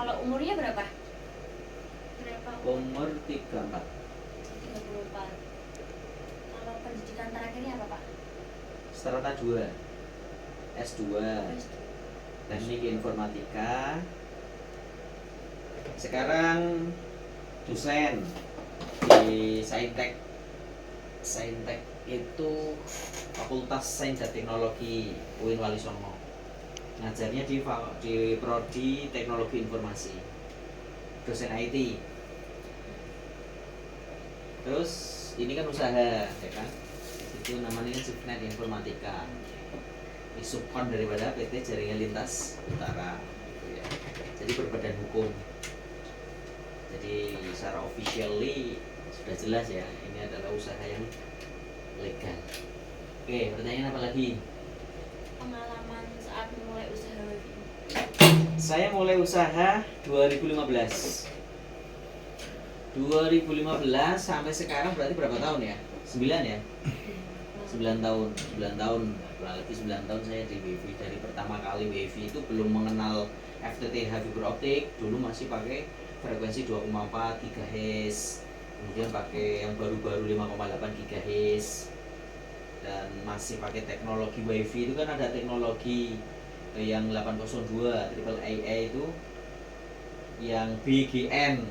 Kalau umurnya berapa? Umur 34. 34. Kalau pendidikan terakhirnya apa, Pak? Strata 2 S2 Teknik Informatika. Sekarang dosen di Saintek. Saintek itu Fakultas Sains dan Teknologi UIN Walisongo. Ngajarnya di Prodi Teknologi Informasi. Dosen IT. Terus ini kan usaha, ya kan? Itu namanya Subnet Informatika. Ini subkon daripada PT Jaringan Lintas Utara. Gitu ya. Jadi berbadan hukum. Jadi secara officially sudah jelas ya, ini adalah usaha yang legal. Oke, pertanyaan apa lagi? Pengalaman saat memulai usaha wifi. Saya mulai usaha 2015 sampai sekarang berarti berapa tahun ya? 9 ya? 9 tahun, 9 tahun, kurang lebih 9 tahun saya di wifi. Dari pertama kali wifi itu belum mengenal FTTH fiber optik, dulu masih pakai frekuensi 2,4 GHz, kemudian pakai yang baru-baru 5,8 GHz, dan masih pakai teknologi wifi. Itu kan ada teknologi yang 802 triple AA itu, yang BGN,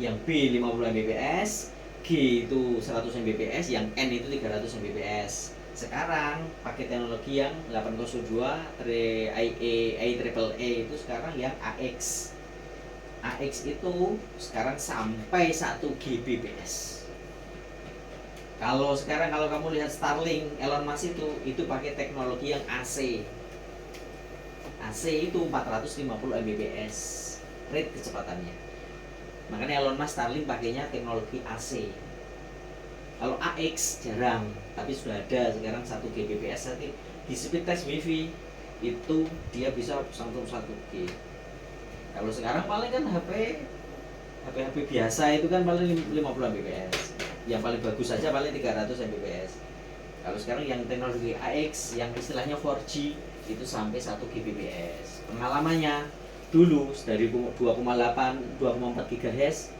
yang B 50 Mbps, G itu 100 Mbps, yang N itu 300 Mbps. Sekarang pakai teknologi yang 802 IA triple A itu sekarang yang AX. AX itu sekarang sampai 1 Gbps. Kalau sekarang kalau kamu lihat Starlink Elon Musk itu pakai teknologi yang AC. AC itu 450 Mbps rate kecepatannya. Makanya Elon Musk Starlink pakainya teknologi AC. Kalau AX jarang, tapi sudah ada sekarang 1 Gbps. Nanti di speed test wifi itu dia bisa sampai 1 G. Kalau sekarang paling kan HP biasa itu kan paling 50 Mbps. Yang paling bagus saja paling 300 Mbps. Kalau sekarang yang teknologi AX yang istilahnya 4G itu sampai 1 Gbps. Pengalamannya dulu dari 2,4 GHz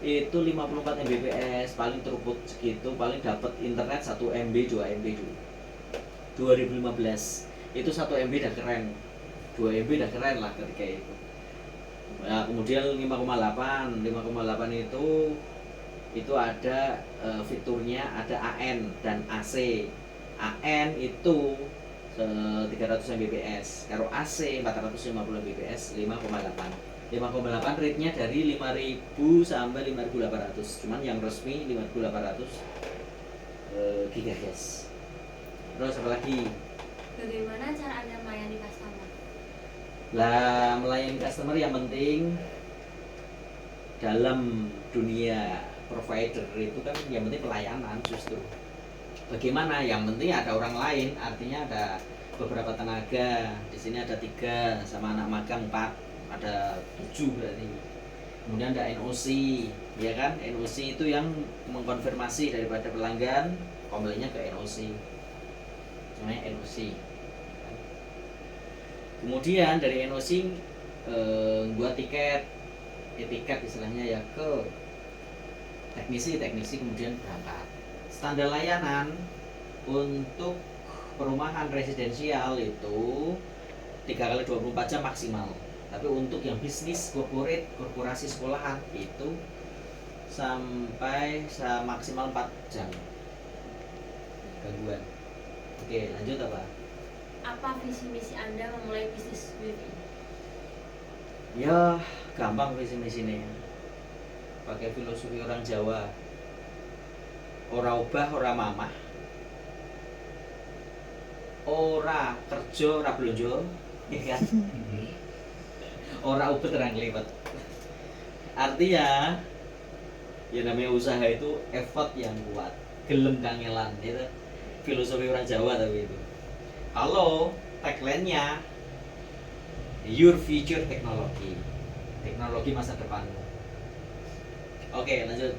itu 54 Mbps, paling throughput segitu, paling dapat internet 1 MB 2 MB dulu. 2015 itu 1 MB udah keren, 2 MB udah keren lah ketika itu. Nah, kemudian 5,8 itu ada fiturnya, ada AN dan AC. AN itu 300 Mbps, kalau AC 450 Mbps 5,8 rate-nya dari 5000 sampai 5800, cuman yang resmi 5800 GHz. Terus apa lagi? Bagaimana cara Anda melayani customer? Lah, melayani customer yang penting dalam dunia provider itu kan yang penting pelayanan justru. Bagaimana? Yang penting ada orang lain, artinya ada beberapa tenaga. Di sini ada 3 sama anak magang 4, ada 7 berarti. Kemudian ada NOC, ya kan? NOC itu yang mengkonfirmasi daripada pelanggan komplainnya ke NOC. Namanya NOC. Kemudian dari NOC buat tiket istilahnya ya ke teknisi kemudian berangkat. Standar layanan untuk perumahan residensial itu 3x24 jam maksimal. Tapi untuk yang bisnis corporate, korporasi sekolahan itu sampai maksimal 4 jam gangguan. Oke, lanjut apa? Apa visi misi Anda memulai bisnis wifi? Ya, gampang visi misinya. Pakai filosofi orang Jawa. Ora obah, ora mamah. Ora kerja, ora blonjo, ya kan? Ora ubet, ora ngliwet. Artinya ya namanya usaha itu effort yang kuat, gelem kangelan, itu filosofi orang Jawa tapi itu. Kalau tagline-nya your future technology, teknologi masa depanmu. Oke, lanjut.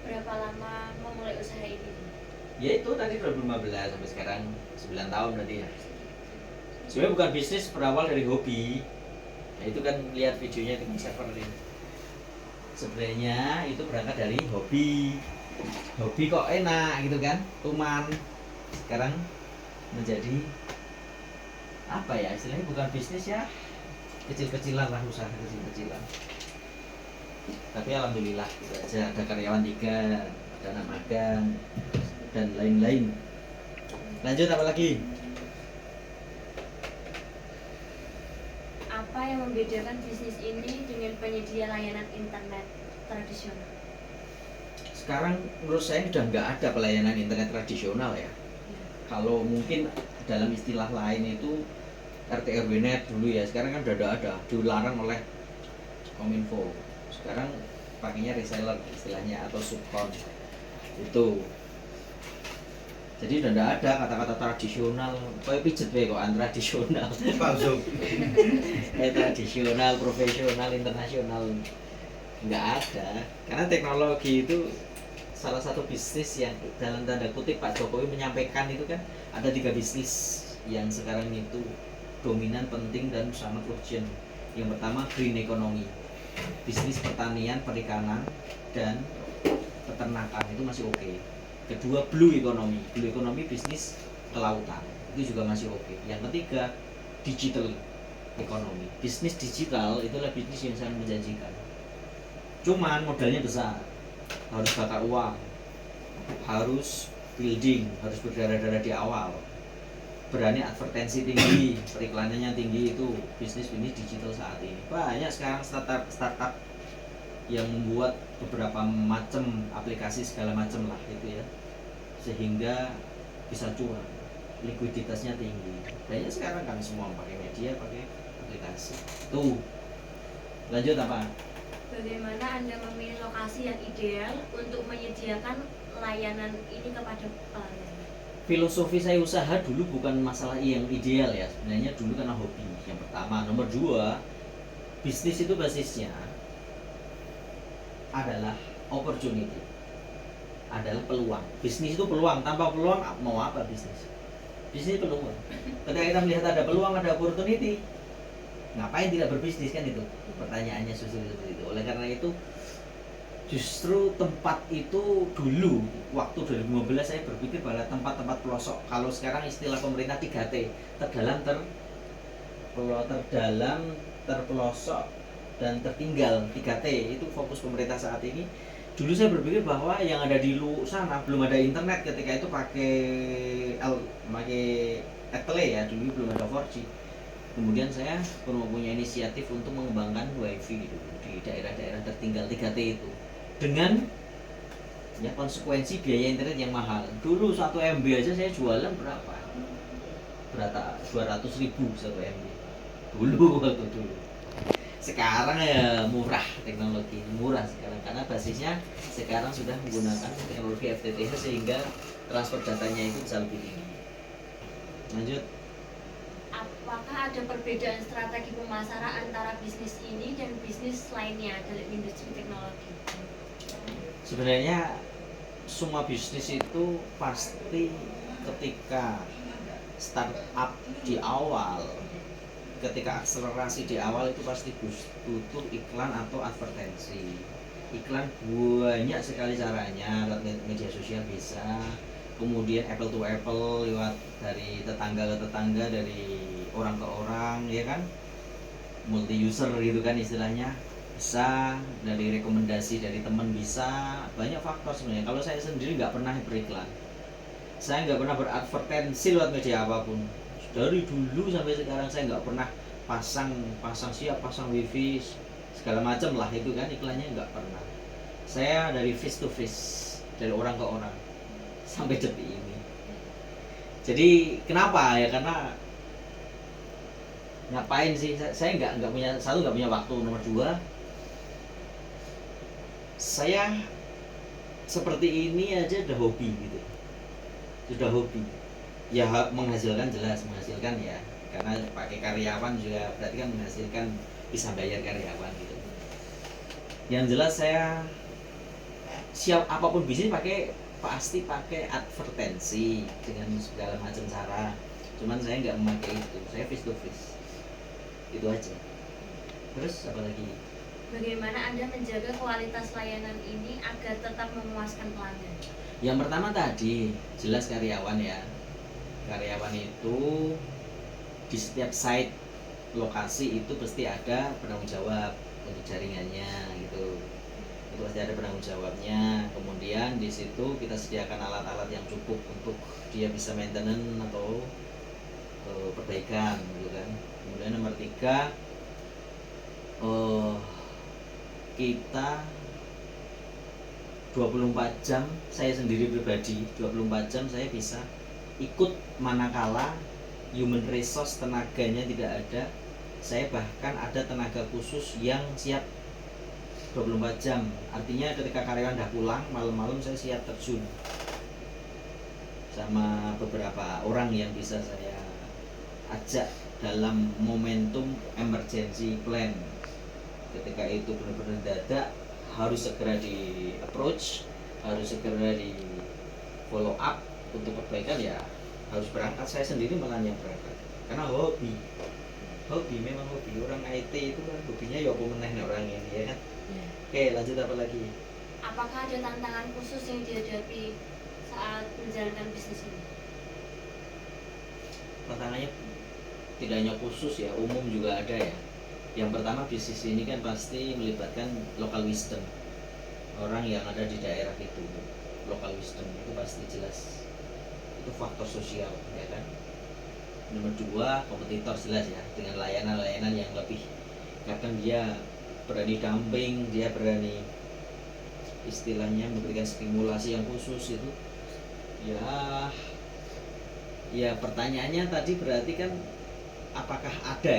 Berapa lama memulai usaha ini? Ya itu tadi 2015 sampai sekarang 9 tahun berarti ya. Sebenarnya bukan bisnis, berawal dari hobi, ya itu kan lihat videonya di server ini. Sebenarnya itu berangkat dari hobi kok enak gitu kan, cuman sekarang menjadi apa ya istilahnya, bukan bisnis ya, kecil-kecilan lah, usaha kecil-kecilan. Tapi alhamdulillah gitu aja, ada karyawan 3, ada anak magang dan lain-lain. Lanjut apa lagi? Apa yang membedakan bisnis ini dengan penyedia layanan internet tradisional? Sekarang menurut saya udah nggak ada pelayanan internet tradisional ya. Kalau mungkin dalam istilah lain itu RT RW net dulu ya, sekarang kan udah ada, dilarang oleh Kominfo. Sekarang pakainya reseller istilahnya atau subkon itu. Jadi udah nggak ada kata-kata tradisional, kayak pijet wae kok tradisional. Palsu. Tradisional, profesional, internasional nggak ada, karena teknologi itu salah satu bisnis yang dalam tanda kutip Pak Jokowi menyampaikan itu kan ada 3 bisnis yang sekarang itu dominan, penting dan sangat urgent. Yang pertama green economy, bisnis pertanian, perikanan dan peternakan itu masih oke. Kedua blue economy bisnis kelautan itu juga masih oke. Yang ketiga digital economy, bisnis digital itulah bisnis yang sangat menjanjikan. Cuman modalnya besar, harus bakar uang, harus building, harus berdarah-darah di awal, berani advertensi tinggi, periklanannya tinggi. Itu bisnis digital saat ini banyak sekarang startup yang membuat beberapa macam aplikasi segala macam lah itu ya, sehingga bisa curang, likuiditasnya tinggi. Banyak sekarang kan semua pakai media, pakai aplikasi. Tuh, lanjut apa? Bagaimana Anda memilih lokasi yang ideal untuk menyediakan layanan ini kepada pelanggan? Filosofi saya usaha dulu bukan masalah yang ideal ya, sebenarnya dulu karena hobi yang pertama. Nomor 2, bisnis itu basisnya adalah opportunity, adalah peluang. Bisnis itu peluang, tanpa peluang mau apa bisnis? Bisnis peluang. Ketika kita melihat ada peluang, ada opportunity, ngapain tidak berbisnis kan itu? Pertanyaannya seperti itu. Oleh karena itu justru tempat itu dulu waktu 2015 saya berpikir bahwa tempat-tempat pelosok, kalau sekarang istilah pemerintah 3T, terdalam, terpelosok dan tertinggal. 3T itu fokus pemerintah saat ini. Dulu saya berpikir bahwa yang ada di luar sana belum ada internet ketika itu, pakai ETLE ya, dulu belum ada 4G. Kemudian saya pun mempunyai inisiatif untuk mengembangkan WiFi gitu di daerah-daerah tertinggal 3T itu, dengan ya konsekuensi biaya internet yang mahal. Dulu 1 MB aja saya jualan berapa? 200.000 1 MB dulu, waktu dulu. Sekarang ya murah, teknologi murah sekarang karena basisnya sekarang sudah menggunakan teknologi FTTH sehingga transfer datanya itu bisa lebih tinggi. Lanjut. Apakah ada perbedaan strategi pemasaran antara bisnis ini dan bisnis lainnya dalam industri teknologi? Sebenarnya semua bisnis itu pasti ketika startup di awal, ketika akselerasi di awal itu pasti butuh iklan atau advertensi. Iklan banyak sekali caranya, lewat media sosial bisa, kemudian apple to apple lewat dari tetangga ke tetangga, dari orang ke orang ya kan, multi user gitu kan istilahnya, bisa dari rekomendasi dari teman, bisa banyak faktor sebenarnya. Kalau saya sendiri nggak pernah beriklan, saya nggak pernah beradvertensi lewat media apapun dari dulu sampai sekarang. Saya nggak pernah pasang wifi segala macam lah itu kan, iklannya nggak pernah. Saya dari face to face, dari orang ke orang sampai detik ini. Jadi kenapa ya, karena ngapain sih, saya nggak punya, satu nggak punya waktu, nomor 2 saya seperti ini aja udah hobi gitu, sudah hobi ya, menghasilkan, jelas menghasilkan ya, karena pakai karyawan juga berarti kan menghasilkan, bisa bayar karyawan gitu. Yang jelas saya siap apapun bisnis pasti pakai advertensi dengan segala macam cara, cuman saya nggak memakai itu, saya face to face itu aja. Terus apa lagi? Bagaimana Anda menjaga kualitas layanan ini agar tetap memuaskan pelanggan? Yang pertama tadi jelas karyawan ya. Karyawan itu di setiap site lokasi itu pasti ada penanggung jawab untuk jaringannya gitu. Itu pasti ada penanggung jawabnya. Kemudian di situ kita sediakan alat-alat yang cukup untuk dia bisa maintenance atau perbaikan gitu kan. Kemudian nomor 3, kita 24 jam, saya sendiri pribadi 24 jam saya bisa ikut manakala human resource tenaganya tidak ada. Saya bahkan ada tenaga khusus yang siap 24 jam. Artinya ketika karyawan udah pulang malam-malam saya siap terjun. Sama beberapa orang yang bisa saya ajak dalam momentum emergency plan. Ketika itu benar-benar dadak, harus segera di approach, harus segera di follow up untuk perbaikan, ya harus berangkat. Saya sendiri malah yang berangkat karena hobi memang hobi. Orang IT itu kan hobinya ya apa meneh orang ini ya kan. Oke, lanjut apa lagi? Apakah ada tantangan khusus yang dihadapi saat menjalankan bisnis ini? Tantangannya tidak hanya khusus ya, umum juga ada ya. Yang pertama, bisnis ini kan pasti melibatkan local wisdom, orang yang ada di daerah itu. Local wisdom itu pasti jelas, itu faktor sosial ya kan. Nomor 2, kompetitor jelas ya, dengan layanan-layanan yang lebih, kadang dia berani dumping, dia berani istilahnya memberikan stimulasi yang khusus itu ya pertanyaannya tadi berarti kan apakah ada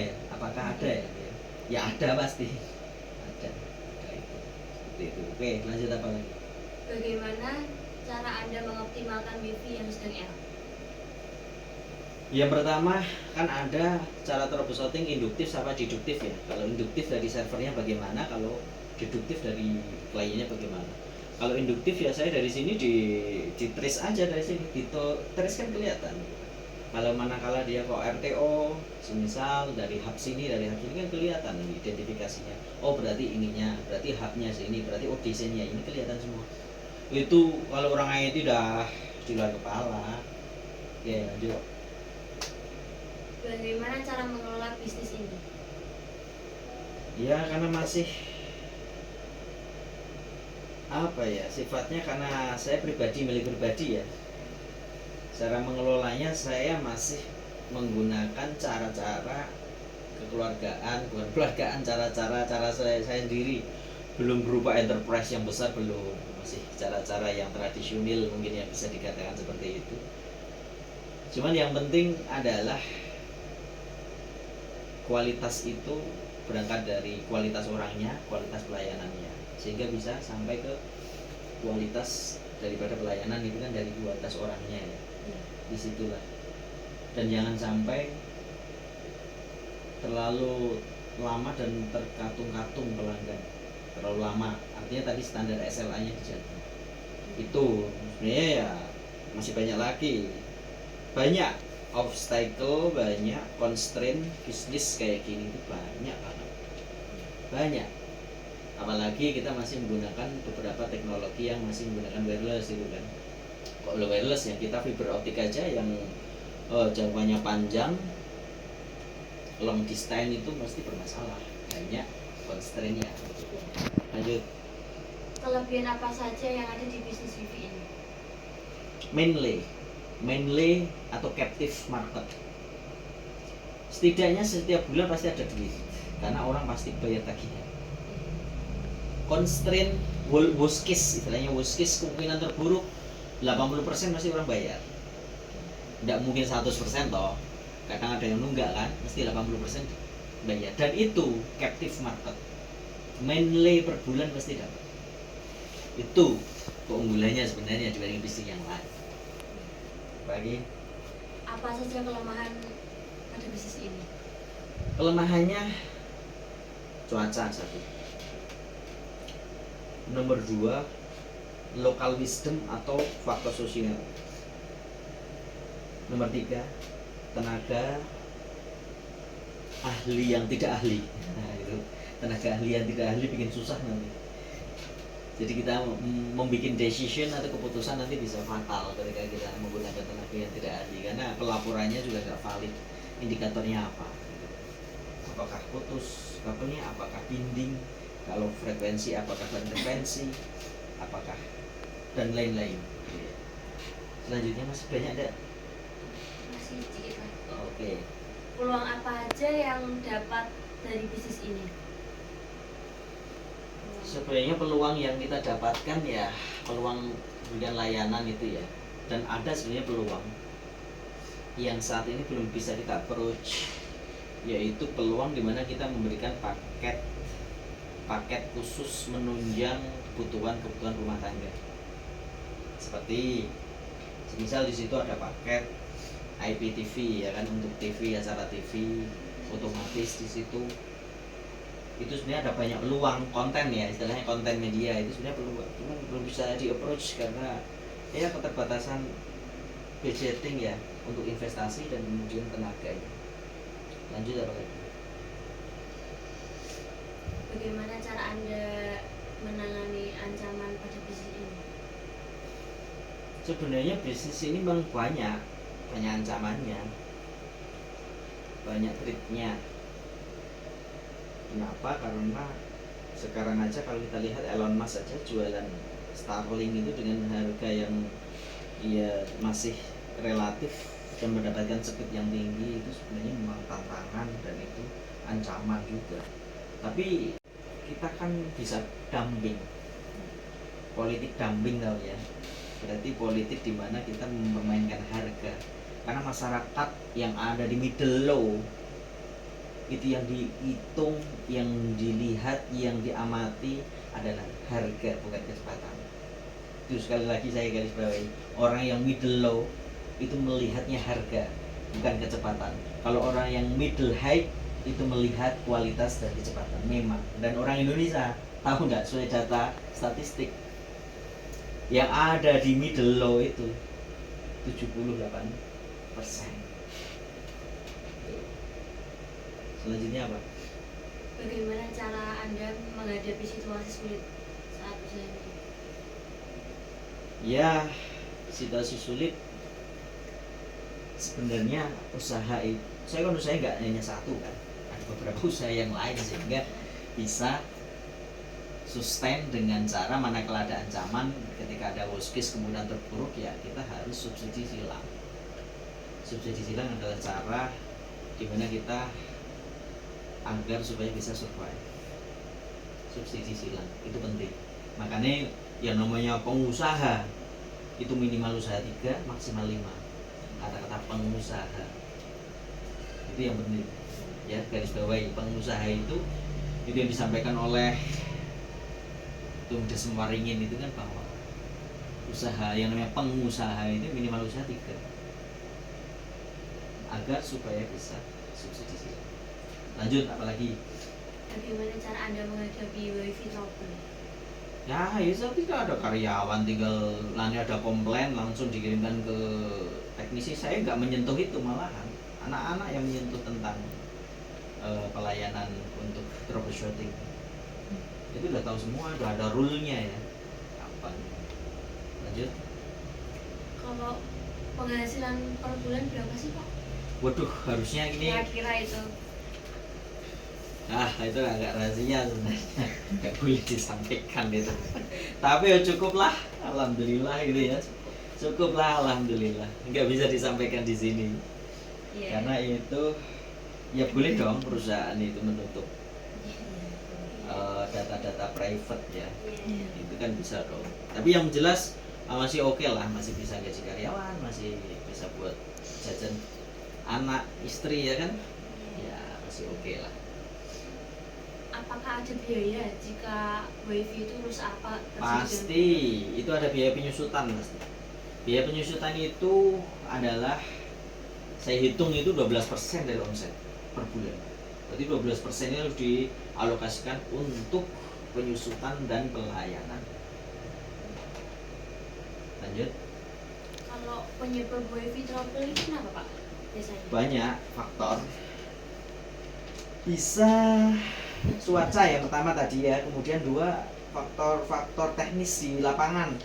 ya ya ada, pasti ada itu seperti itu. Oke, lanjut apa lagi? Bagaimana cara Anda mengoptimalkan wifi yang sedang error? Yang pertama kan ada cara troubleshooting induktif sama deduktif ya. Kalau induktif dari servernya bagaimana, kalau deduktif dari kliennya bagaimana. Kalau induktif ya saya dari sini di trace aja, dari sini di trace kan kelihatan. Kalau manakala dia kok RTO, semisal dari hub sini kan kelihatan identifikasinya. Oh berarti ininya, berarti hubnya sini, berarti ODC-nya ini kelihatan semua. Itu kalau orang IT udah di luar kepala. Ya lanjut. Bagaimana cara mengelola bisnis ini? Ya karena masih apa ya sifatnya, karena saya milik pribadi ya. Cara mengelolanya saya masih menggunakan cara-cara bukan kekeluargaan, cara saya sendiri. Belum berupa enterprise yang besar, belum, masih cara-cara yang tradisional mungkin yang bisa dikatakan seperti itu. Cuman yang penting adalah kualitas itu berangkat dari kualitas orangnya, kualitas pelayanannya, sehingga bisa sampai ke kualitas daripada pelayanan itu kan dari kualitas orangnya ya. Disitulah. Dan jangan sampai terlalu lama dan terkatung-katung pelanggan, terlalu lama, artinya tadi standar SLA nya dijaga. Itu sebenarnya ya masih banyak lagi, banyak obstacle, banyak constraint bisnis kayak gini itu banyak banget, banyak. Apalagi kita masih menggunakan beberapa teknologi yang masih menggunakan wireless itu kan. Kalau wireless ya kita fiber optik aja yang jangkauannya panjang, long distance itu mesti bermasalah, banyak constraint-nya. Lanjut. Kelebihan apa saja yang ada di bisnis wifi ini? Mainly atau captive market. Setidaknya setiap bulan pasti ada duit, karena orang pasti bayar tagihan. Constraint worst case, istilahnya worst case, kemungkinan terburuk 80% masih orang bayar. Tidak mungkin 100% toh, kadang ada yang nunggak kan, mesti 80% bayar. Dan itu captive market, mainly per bulan pasti dapat. Itu keunggulannya sebenarnya dibanding bisnis yang lain. Bagi apa saja kelemahan pada bisnis ini? Kelemahannya cuaca satu. Nomor 2, local wisdom atau faktor sosial. Nomor 3, tenaga ahli yang tidak ahli. Nah, itu tenaga ahli yang tidak ahli bikin susah nanti. Jadi kita membuat decision atau keputusan nanti bisa fatal ketika kita menggunakan tenaga yang tidak ahli, karena pelaporannya juga nggak valid, indikatornya apa, apakah putus kabelnya, apakah binding, kalau frekuensi apakah frekuensi, apakah, dan lain-lain. Selanjutnya masih banyak ada. Masih sedikit lagi. Oke. Peluang apa aja yang dapat dari bisnis ini? Sebenarnya peluang yang kita dapatkan ya peluang berikan layanan itu ya, dan ada sebenarnya peluang yang saat ini belum bisa kita approach, yaitu peluang dimana kita memberikan paket khusus menunjang kebutuhan rumah tangga. Seperti misal di situ ada paket IPTV ya kan, untuk TV, acara TV otomatis di situ. Itu sebenarnya ada banyak peluang konten ya, istilahnya konten media itu sebenarnya belum bisa di approach karena ya keterbatasan budgeting ya untuk investasi dan kemudian tenaga ya. Lanjut apa lagi? Bagaimana cara Anda menangani ancaman pada bisnis ini? Sebenarnya bisnis ini memang banyak ancamannya, banyak triknya. Kenapa? Karena sekarang aja kalau kita lihat Elon Musk aja jualan Starlink itu dengan harga yang ya masih relatif dan mendapatkan speed yang tinggi, itu sebenarnya memang tantangan dan itu ancaman juga. Tapi kita kan bisa dumping, politik dumping tau ya, berarti politik di mana kita mempermainkan harga, karena masyarakat yang ada di middle low itu yang dihitung, yang dilihat, yang diamati adalah harga bukan kecepatan. Itu sekali lagi saya garis bawahi, orang yang middle low itu melihatnya harga bukan kecepatan. Kalau orang yang middle high itu melihat kualitas dan kecepatan memang. Dan orang Indonesia tahu nggak, sesuai data statistik yang ada di middle low itu 78%. Selanjutnya apa? Bagaimana cara Anda menghadapi situasi sulit saat usaha ini? Ya, situasi sulit sebenarnya usaha itu, saya kan usaha nggak hanya satu kan, ada beberapa usaha yang lain sehingga bisa sustain dengan cara manakala ada ancaman, ketika ada worst case kemudian terpuruk ya kita harus subsidi silang. Subsidi silang adalah cara dimana kita agar supaya bisa survive. Subsidi silang itu penting. Makanya yang namanya pengusaha itu minimal usaha 3, maksimal 5. Kata-kata pengusaha itu yang penting ya, garis bawahi. Pengusaha itu yang disampaikan oleh Tung Des Waringin itu kan, bahwa usaha yang namanya pengusaha itu minimal usaha 3 agar supaya bisa subsidi silang. Lanjut, apalagi? Bagaimana cara Anda menghadapi wifi trouble? Ya, itu tidak ada karyawan, tinggal nanti ada komplain langsung dikirimkan ke teknisi. Saya nggak menyentuh itu, malahan anak-anak yang menyentuh tentang pelayanan untuk troubleshooting. Itu udah tahu semua, udah ada rule-nya ya. Apa? Lanjut. Kalau penghasilan per bulan berapa sih Pak? Waduh, harusnya ini. Kira-kira itu. Itu agak rahasia sebenarnya, nggak boleh disampaikan itu. Tapi ya cukup lah, alhamdulillah gitu ya. Cukup lah, alhamdulillah. Nggak bisa disampaikan di sini. Iya. Karena itu ya boleh dong perusahaan itu menutup data-data private ya. Iya. Itu kan bisa dong. Tapi yang jelas masih oke lah, masih bisa gaji karyawan, masih bisa buat jajan anak, istri ya kan. Ya masih oke lah. Apakah ada biaya jika wifi itu rusak apa? Pasti itu ada biaya penyusutan pasti. Biaya penyusutan itu adalah, saya hitung itu 12% dari omset per bulan. Berarti 12% harus dialokasikan untuk penyusutan dan pelayanan. Lanjut. Kalau penyebab wifi trouble itu kenapa Pak? Biasanya. Banyak faktor. Bisa cuaca yang pertama tadi ya, kemudian dua faktor-faktor teknis di lapangan.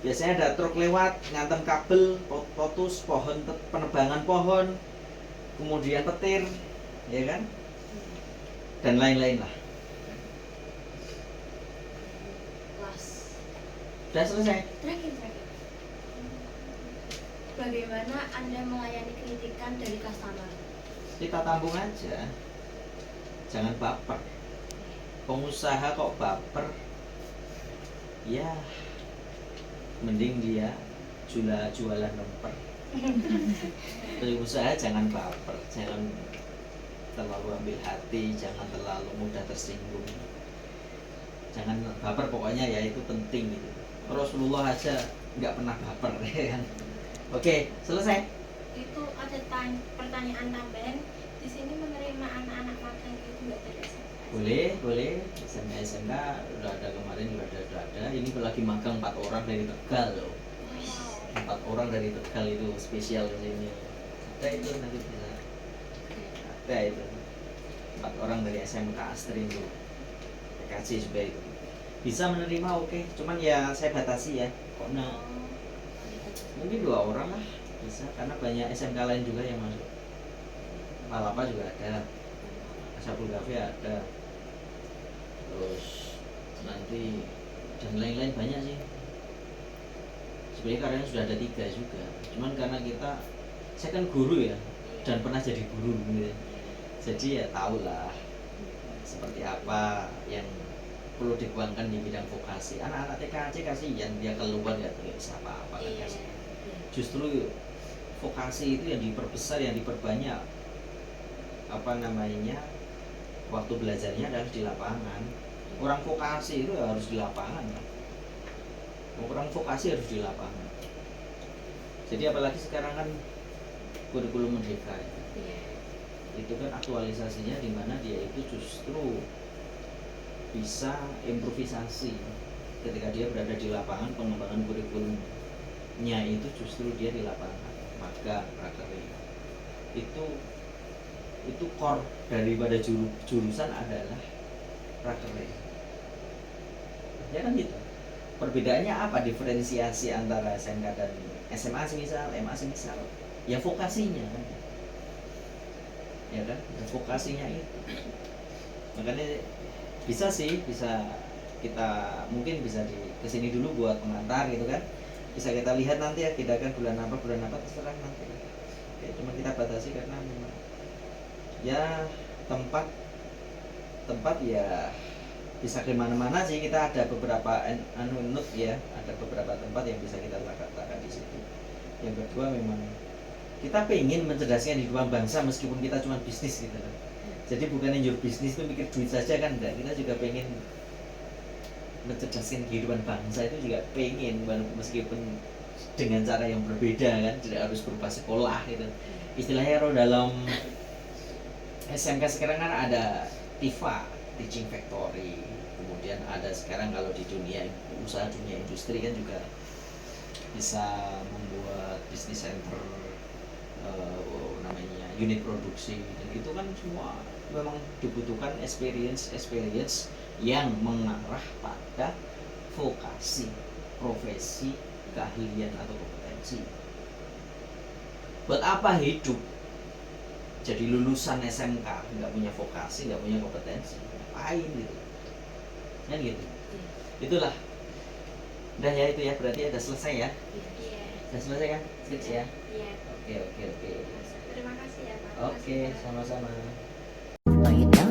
Biasanya ada truk lewat, ngantem kabel, potus, pohon, penebangan pohon, kemudian petir, ya kan? Dan lain-lain lah. Kelas. Sudah selesai. Terakhir. Bagaimana Anda melayani kritikan dari customer? Kita tampung aja, jangan baper. Pengusaha kok baper, ya mending dia jualan lemper. Pengusaha jangan baper, jangan terlalu ambil hati, jangan terlalu mudah tersinggung, jangan baper pokoknya ya, itu penting gitu. Rasulullah aja nggak pernah baper ya kan. Oke, selesai. Itu ada pertanyaan tambahan. Di sini menerima anak-anak magang itu nggak dari SMK? Boleh. SMK udah ada kemarin, udah ada. Ini lagi magang 4 orang dari Tegal loh. 4 orang dari Tegal itu spesial di sini. Ada itu nanti bisa. Ada itu. 4 orang dari SMK Astri itu. PKJ juga itu. Bisa menerima oke. Cuman ya saya batasi ya. Mungkin 2 orang lah bisa, karena banyak SMK lain juga yang masuk. Palapa juga ada, Ashabul Kahfi ada, terus nanti dan lain-lain banyak sih. Sebenarnya karyanya sudah ada 3 juga, cuman karena saya kan guru ya, dan pernah jadi guru gitu. Jadi ya tahu lah seperti apa yang perlu dikembangkan di bidang vokasi. Anak-anak TKC kasihan, dia keluar nggak bisa apa-apa kan kasihan. Justru vokasi itu yang diperbesar, yang diperbanyak waktu belajarnya adalah di lapangan. Orang vokasi itu harus di lapangan kan? Orang vokasi harus di lapangan. Jadi apalagi sekarang kan kurikulum merdeka itu kan aktualisasinya di mana dia itu justru bisa improvisasi ketika dia berada di lapangan. Pengembangan kurikulumnya itu justru dia di lapangan. Maka itu core daripada jurusan adalah prakerja. Ya kan gitu. Perbedaannya apa, diferensiasi antara SMK dan SMA semisal, MA semisal? Ya vokasinya kan. Ya kan? Ya, vokasinya itu. Makanya bisa kita mungkin bisa kesini dulu buat pengantar gitu kan. Bisa kita lihat nanti ya, kita akan bulan apa terserah nanti. Oke, cuma kita batasi karena memang ya tempat ya bisa kemana-mana sih. Kita ada beberapa ya, ada beberapa tempat yang bisa kita lakukan di situ. Yang kedua memang kita pengen mencerdaskan kehidupan bangsa meskipun kita cuma bisnis gitu kan. Jadi bukan yang bisnis itu mikir duit saja kan enggak, kita juga pengen mencerdaskan kehidupan bangsa itu juga pengen, meskipun dengan cara yang berbeda kan, tidak harus berupa sekolah gitu. Istilahnya kalau dalam SMK sekarang kan ada TIFA, Teaching Factory, kemudian ada sekarang kalau di dunia usaha, dunia industri kan juga bisa membuat bisnis center, namanya unit produksi, dan itu kan semua memang dibutuhkan experience yang mengarah pada vokasi, profesi, keahlian atau kompetensi. Buat apa hidup jadi lulusan SMK nggak punya vokasi, nggak punya kompetensi, ngapain gitu kan gitu. Itulah udah ya, itu ya, berarti udah selesai ya. Udah selesai kan, sketch ya. Oke. Terima kasih ya Pak. Oke, sama-sama. Well, you know